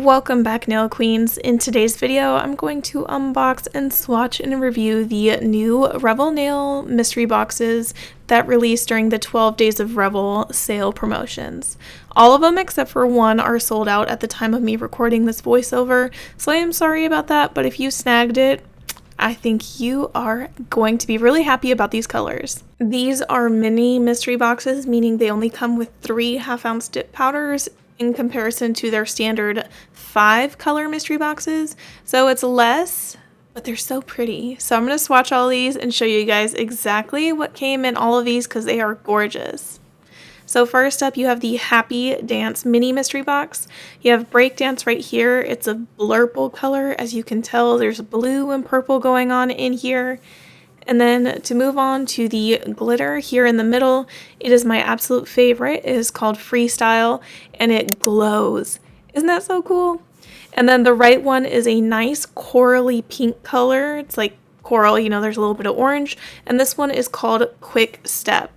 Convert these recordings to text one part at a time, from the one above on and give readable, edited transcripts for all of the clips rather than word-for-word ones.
Welcome back, Nail Queens. In today's video, I'm going to unbox and swatch and review the new Revel Nail mystery boxes that released during the 12 Days of Revel sale promotions. All of them except for one are sold out at the time of me recording this voiceover, so I am sorry about that, but if you snagged it, I think you are going to be really happy about these colors. These are mini mystery boxes, meaning they only come with 3 half-ounce dip powders in comparison to their standard 5 color mystery boxes. So it's less, but they're so pretty. So I'm going to swatch all these and show you guys exactly what came in all of these because they are gorgeous. So first up, you have the Happy Dance mini mystery box. You have Breakdance right here. It's a blurple color. As you can tell, there's blue and purple going on in here. And then to move on to the glitter here in the middle, it is my absolute favorite. It is called Freestyle and it glows. Isn't that so cool? And then the right one is a nice corally pink color. It's like coral, you know, there's a little bit of orange. And this one is called Quick Step.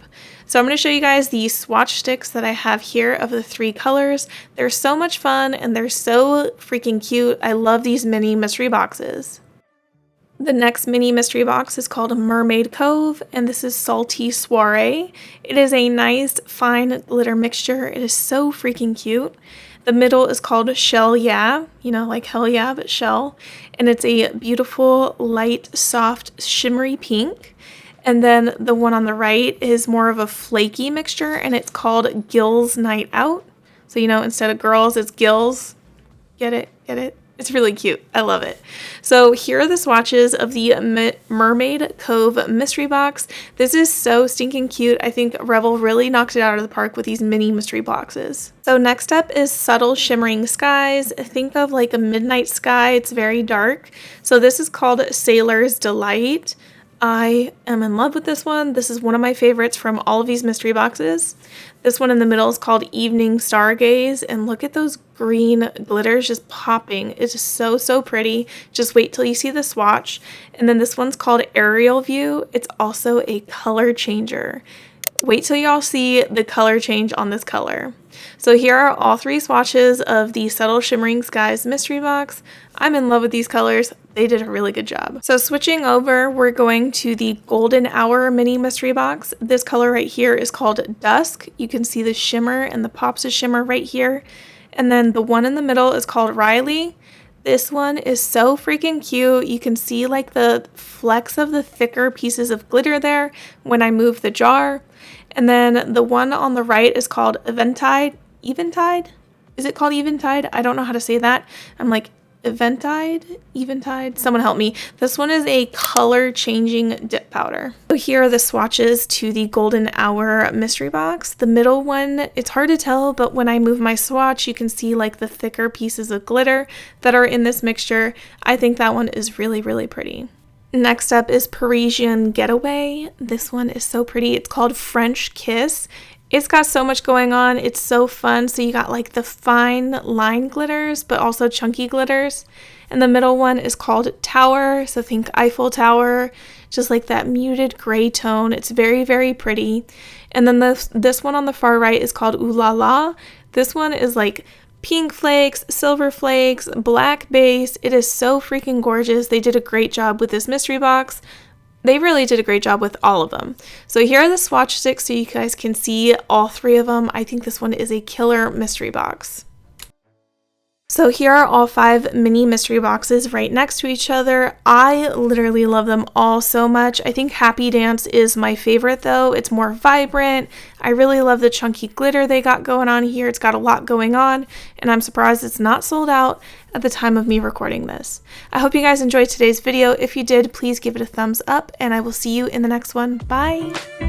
So I'm going to show you guys the swatch sticks that I have here of the 3 colors. They're so much fun and they're so freaking cute. I love these mini mystery boxes. The next mini mystery box is called Mermaid Cove, and this is Salty Soiree. It is a nice, fine glitter mixture. It is so freaking cute. The middle is called Shell Yeah, you know, like hell yeah, but shell. And it's a beautiful, light, soft, shimmery pink. And then the one on the right is more of a flaky mixture, and it's called Gills Night Out. So, you know, instead of girls, it's gills. Get it? Get it? It's really cute. I love it. So here are the swatches of the Mermaid Cove mystery box. This is so stinking cute. I think Revel really knocked it out of the park with these mini mystery boxes. So next up is Subtle Shimmering Skies. Think of like a midnight sky. It's very dark. So this is called Sailor's Delight. I am in love with this one. This is one of my favorites from all of these mystery boxes. This one in the middle is called Evening Stargaze, and look at those green glitters just popping. It's just so pretty. Just wait till you see the swatch. And then this one's called Aerial View. It's also a color changer. Wait till y'all see the color change on this color. So here are all 3 swatches of the Subtle Shimmering Skies mystery box. I'm in love with these colors. They did a really good job. So switching over, we're going to the Golden Hour mini mystery box. This color right here is called Dusk. You can see the shimmer and the pops of shimmer right here. And then the one in the middle is called Riley. This one is so freaking cute. You can see like the flecks of the thicker pieces of glitter there when I move the jar. And then the one on the right is called Eventide. Eventide? Is it called Eventide? I don't know how to say that. I'm like, Eventide? Someone help me. This one is a color changing dip powder. So here are the swatches to the Golden Hour mystery box. The middle one, it's hard to tell, but when I move my swatch, you can see like the thicker pieces of glitter that are in this mixture. I think that one is really pretty. Next up is Parisian Getaway. This one is so pretty. It's called French Kiss. It's got so much going on. It's so fun. So you got like the fine line glitters, but also chunky glitters. And the middle one is called Tower. So think Eiffel Tower, just like that muted gray tone. It's very pretty. And then this one on the far right is called Ooh La La. This one is like pink flakes, silver flakes, black base. It is so freaking gorgeous. They did a great job with this mystery box. They really did a great job with all of them. So here are the swatch sticks so you guys can see all 3 of them. I think this one is a killer mystery box. So here are all 5 mini mystery boxes right next to each other. I literally love them all so much. I think Happy Dance is my favorite though. It's more vibrant. I really love the chunky glitter they got going on here. It's got a lot going on and I'm surprised it's not sold out at the time of me recording this. I hope you guys enjoyed today's video. If you did, please give it a thumbs up and I will see you in the next one. Bye!